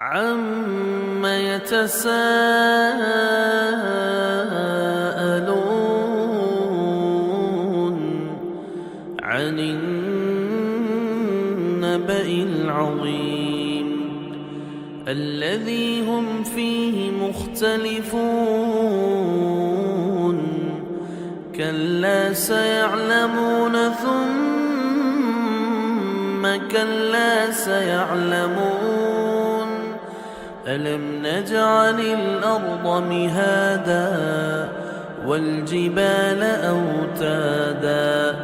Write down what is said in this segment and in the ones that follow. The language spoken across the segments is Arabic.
عَمَّ يَتَسَاءَلُونَ عَنِ النَّبَإِ الْعَظِيمِ الَّذِي هُمْ فِيهِ مُخْتَلِفُونَ كَلَّا سَيَعْلَمُونَ ثُمَّ كَلَّا سَيَعْلَمُونَ أَلَمْ نَجْعَلِ الْأَرْضَ مِهَادًا وَالْجِبَالَ أَوْتَادًا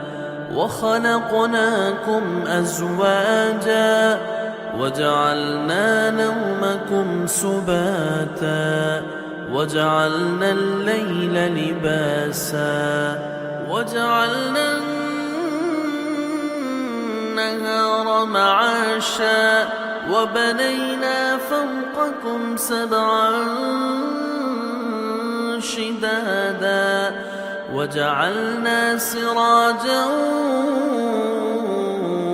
وَخَلَقْنَاكُمْ أَزْوَاجًا وَجَعَلْنَا نَوْمَكُمْ سُبَاتًا وَجَعَلْنَا اللَّيْلَ لِبَاسًا وَجَعَلْنَا النَّهَارَ مَعَاشًا وَبَنَيْنَا فَوْقَكُمْ سَبْعًا شِدَادًا وَجَعَلْنَا سِرَاجًا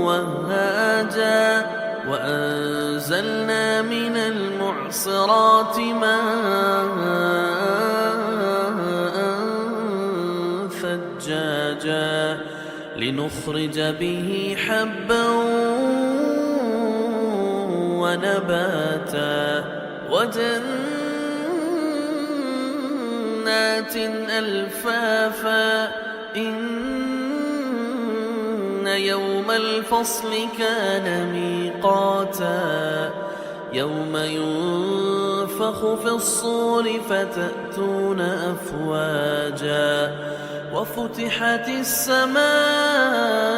وَهَّاجًا وَأَنزَلْنَا مِنَ الْمُعْصِرَاتِ مَاءً ثَجَّاجًا لِنُخْرِجَ بِهِ حَبًّا وَنَبَاتًا وَجَنَّاتٍ أَلْفَافًا إِنَّ يَوْمَ الْفَصْلِ كَانَ مِيقَاتًا يَوْمَ يُنفَخُ فِي الصُّورِ فَتَأْتُونَ أَفْوَاجًا وَفُتِحَتِ السَّمَاءُ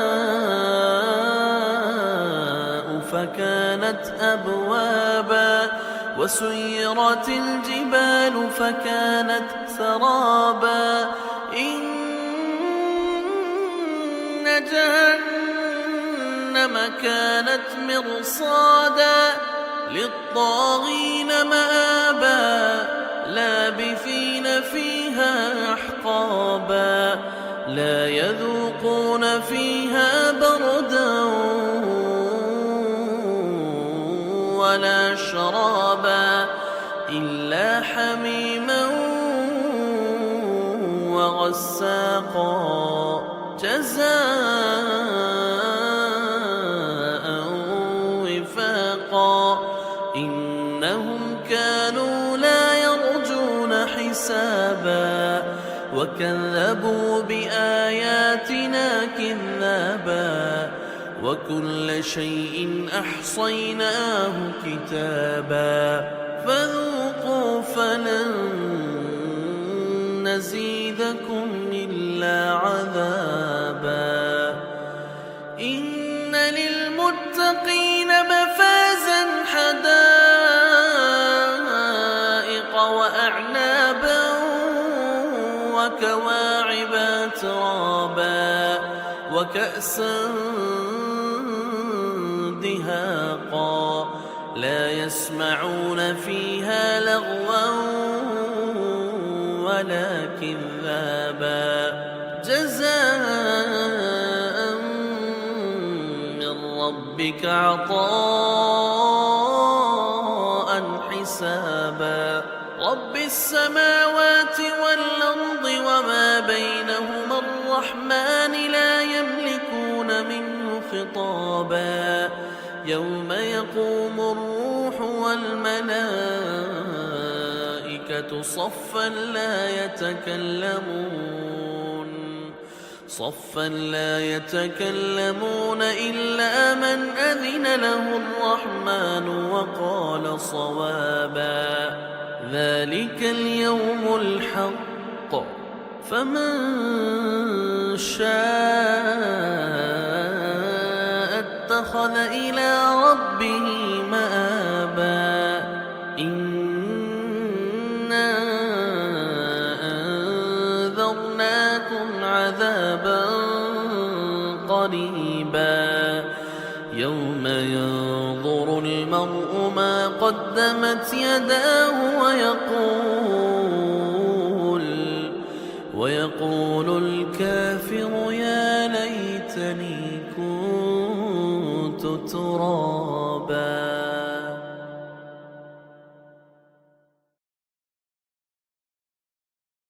فَكَانَتْ أَبْوَابًا وَسُيِّرَتِ الْجِبَالُ فَكَانَتْ سَرَابًا إِنَّ جَهَنَّمَ كَانَتْ مِرْصَادًا لِلطَّاغِينَ مَآبًا لَابِثِينَ فِيهَا أَحْقَابًا لَا يَذُوقُونَ فِيهَا بَرْدًا وَلَا شَرَابًا إِلَّا حَمِيمًا وَغَسَّاقًا جَزَاءً وِفَاقًا إِنَّهُمْ كَانُوا لَا يَرْجُونَ حِسَابًا وَكَذَّبُوا بِآيَاتِنَا كِذَّابًا وَكُلَّ شَيْءٍ أَحْصَيْنَاهُ كِتَابًا فَذُوقُوا فَلَن نَّزِيدَكُمْ إِلَّا عَذَابًا إِنَّ لِلْمُتَّقِينَ مَفَازًا حَدَائِقَ وَأَعْنَابًا وَكَوَاعِبَ أَتْرَابًا وَكَأْسًا دِهَاقًا لَا يَسْمَعُونَ فِيهَا لَغْوًا وَلَا كِذَّابًا جَزَاءً مِّن رَّبِّكَ عَطَاءً حِسَابًا رَّبِّ السَّمَاوَاتِ وَالْأَرْضِ وَمَا بَيْنَهُمَا الرَّحْمَٰنِ لَا يَمْلِكُونَ مِنْهُ خِطَابًا يَوْمَ يَقُومُ الرُّوحُ وَالْمَلَائِكَةُ صَفًّا لَّا يَتَكَلَّمُونَ إِلَّا مَنْ أَذِنَ لَهُ الرَّحْمَٰنُ وَقَالَ صَوَابًا ذَلِكَ الْيَوْمُ الْحَقُّ فَمَن شَاءَ اتَّخَذَ إِلَىٰ رَبِّهِ مَآبًا إِنَّا أَنذَرْنَاكُمْ عَذَابًا قَرِيبًا يَوْمَ يَنظُرُ الْمَرْءُ مَا قَدَّمَتْ يَدَاهُ وَيَقُولُ الْكَافِرُ يَا لَيْتَنِي كُنتُ تُرَابًا